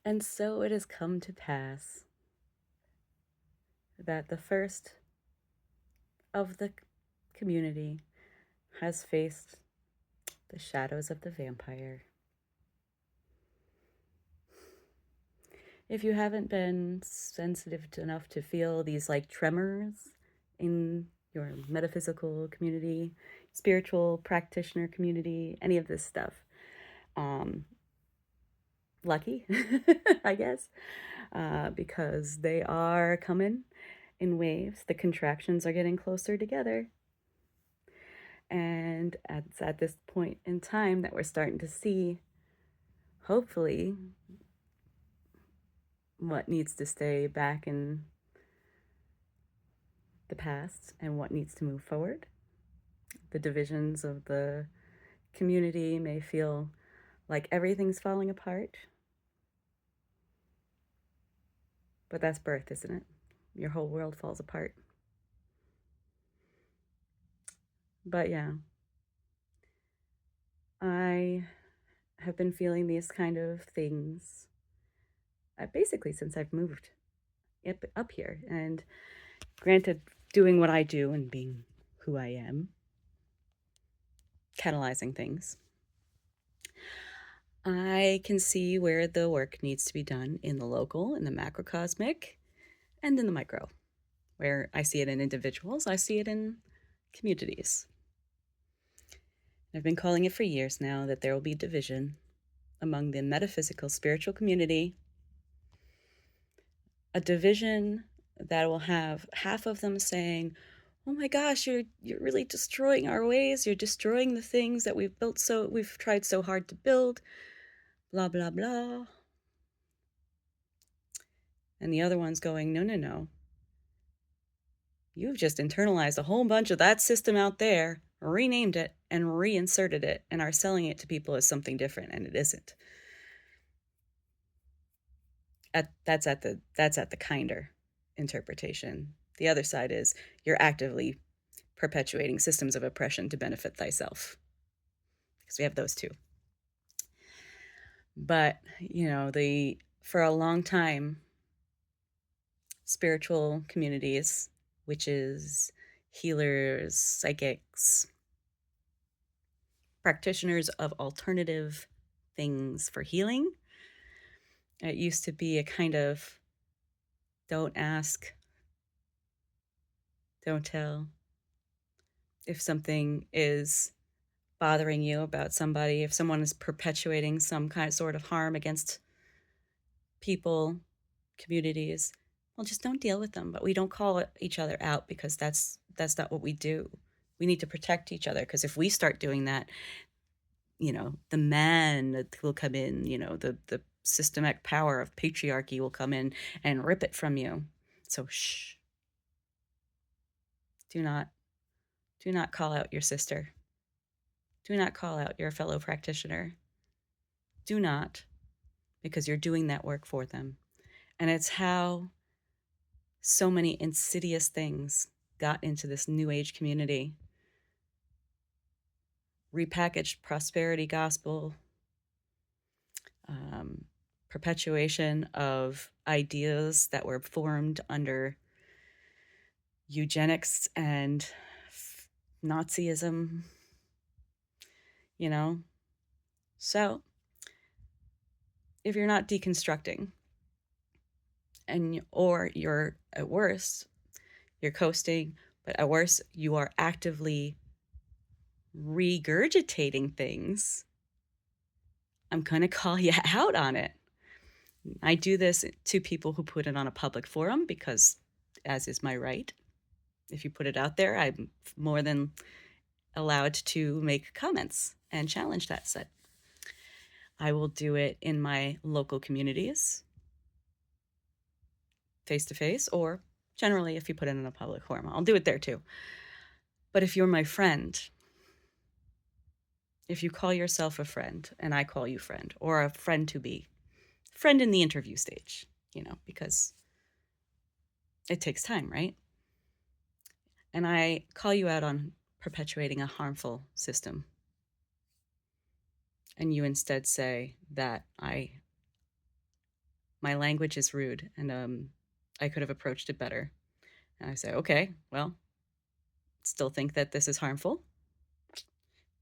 And so it has come to pass that the first of the community has faced the shadows of the vampire. If you haven't been sensitive enough to feel these like tremors in your metaphysical community, spiritual practitioner community, any of this stuff, um, lucky, I guess, because they are coming in waves. The contractions are getting closer together. And it's at this point in time that we're starting to see, hopefully, what needs to stay back in the past and what needs to move forward. The divisions of the community may feel like everything's falling apart, but that's birth, isn't it? Your whole world falls apart. But yeah, I have been feeling these kind of things basically since I've moved up here. And granted, doing what I do and being who I am, catalyzing things, I can see where the work needs to be done in the local, in the macrocosmic, and in the micro. Where I see it in individuals, I see it in communities. I've been calling it for years now that there will be division among the metaphysical spiritual community, a division that will have half of them saying, "Oh my gosh, you're really destroying our ways. You're destroying the things that we've tried so hard to build, blah blah blah." And the other one's going, "No, no, no. You've just internalized a whole bunch of that system out there, renamed it, and reinserted it, and are selling it to people as something different, and it isn't." That's at the kinder interpretation. The other side is you're actively perpetuating systems of oppression to benefit thyself, because we have those too. But for a long time, spiritual communities, witches, healers, psychics, practitioners of alternative things for healing, it used to be a kind of don't ask, don't tell. If something is bothering you about somebody, if someone is perpetuating some kind of sort of harm against people, communities, well, just don't deal with them. But we don't call each other out, because that's not what we do. We need to protect each other, because if we start doing that, the man will come in, the systemic power of patriarchy will come in and rip it from you. So shh. Do not call out your sister. Do not call out your fellow practitioner. Do not, because you're doing that work for them. And it's how so many insidious things got into this new age community. Repackaged prosperity gospel, perpetuation of ideas that were formed under eugenics and Nazism, So if you're not deconstructing, or you're at worst, you're coasting, but at worst, you are actively regurgitating things, I'm going to call you out on it. I do this to people who put it on a public forum, because, as is my right, if you put it out there, I'm more than allowed to make comments and challenge that set. I will do it in my local communities, face-to-face, or generally if you put it in a public forum, I'll do it there too. But if you're my friend, if you call yourself a friend and I call you friend, or a friend to be, friend in the interview stage, because it takes time, right? And I call you out on perpetuating a harmful system, and you instead say that I My language is rude, and I could have approached it better. And I say, okay, well, still think that this is harmful?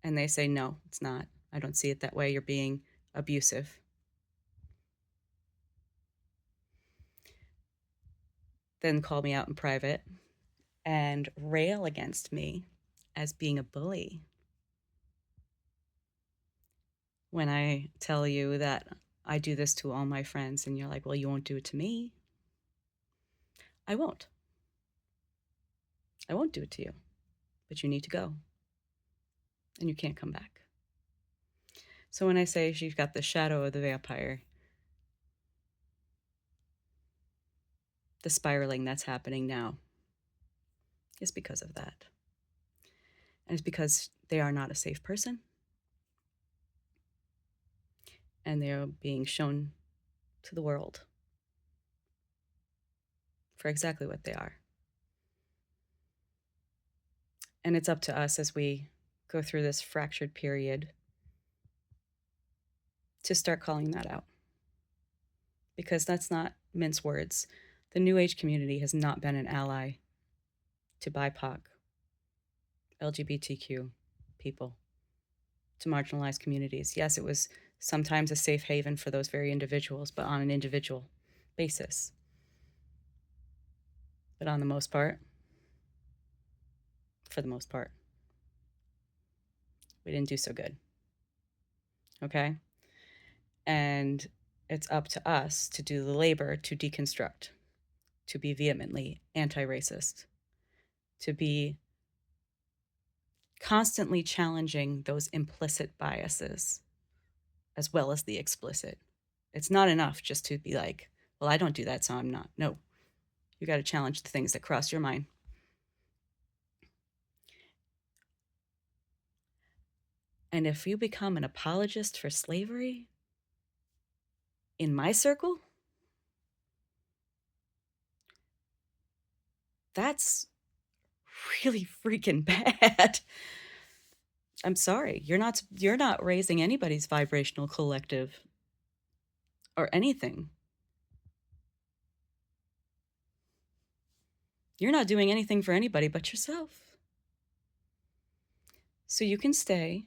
And they say, no, it's not. I don't see it that way. You're being abusive. Then call me out in private and rail against me as being a bully. When I tell you that I do this to all my friends, and you're like, well, you won't do it to me. I won't. I won't do it to you, but you need to go, and you can't come back. So when I say she's got the shadow of the vampire, the spiraling that's happening now is because of that. And it's because they are not a safe person, and they are being shown to the world for exactly what they are. And it's up to us as we go through this fractured period to start calling that out. Because that's not mince words. The New Age community has not been an ally to BIPOC, LGBTQ people, to marginalized communities. Yes, it was sometimes a safe haven for those very individuals, but on an individual basis. But on the most part, for the most part, we didn't do so good. Okay? And it's up to us to do the labor to deconstruct, to be vehemently anti-racist, to be constantly challenging those implicit biases as well as the explicit. It's not enough just to be like, well, I don't do that, so I'm not. No, you got to challenge the things that cross your mind. And if you become an apologist for slavery in my circle, that's really freaking bad. I'm sorry. You're not raising anybody's vibrational collective or anything. You're not doing anything for anybody but yourself. So you can stay,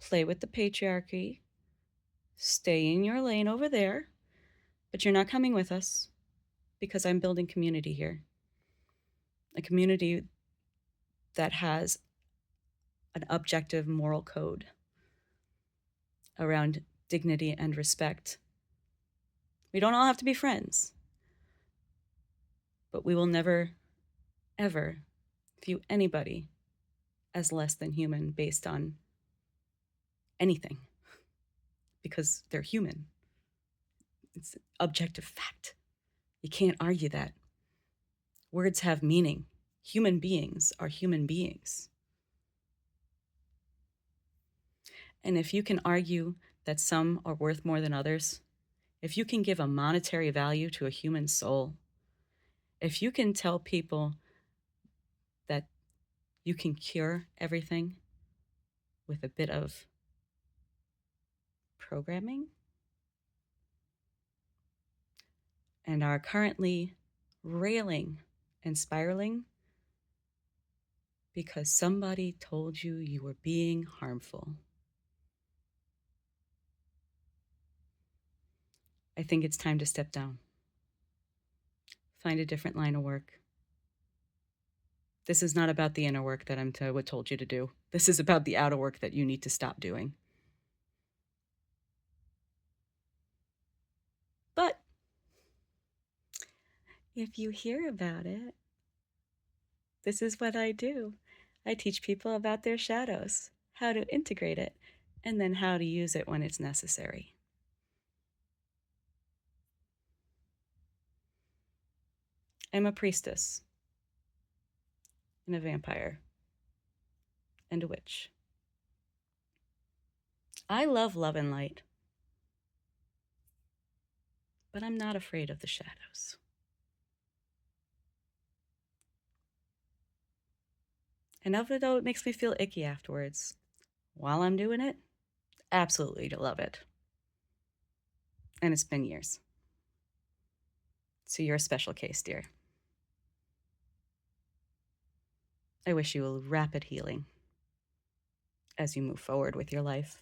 play with the patriarchy, stay in your lane over there, but you're not coming with us because I'm building community here. A community that has an objective moral code around dignity and respect. We don't all have to be friends, but we will never, ever view anybody as less than human based on anything because they're human. It's an objective fact. You can't argue that. Words have meaning. Human beings are human beings. And if you can argue that some are worth more than others, if you can give a monetary value to a human soul, if you can tell people that you can cure everything with a bit of programming, and are currently railing and spiraling because somebody told you you were being harmful, I think it's time to step down. Find a different line of work. This is not about the inner work that what told you to do. This is about the outer work that you need to stop doing. But if you hear about it, this is what I do. I teach people about their shadows, how to integrate it, and then how to use it when it's necessary. I'm a priestess, and a vampire, and a witch. I love love and light, but I'm not afraid of the shadows. And though it makes me feel icky afterwards, while I'm doing it, absolutely to love it. And it's been years. So you're a special case, dear. I wish you a rapid healing as you move forward with your life,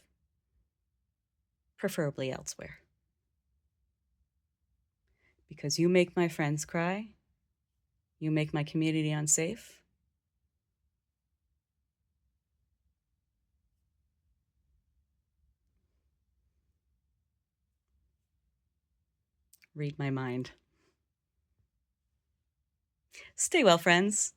preferably elsewhere. Because you make my friends cry, you make my community unsafe. Read my mind. Stay well, friends.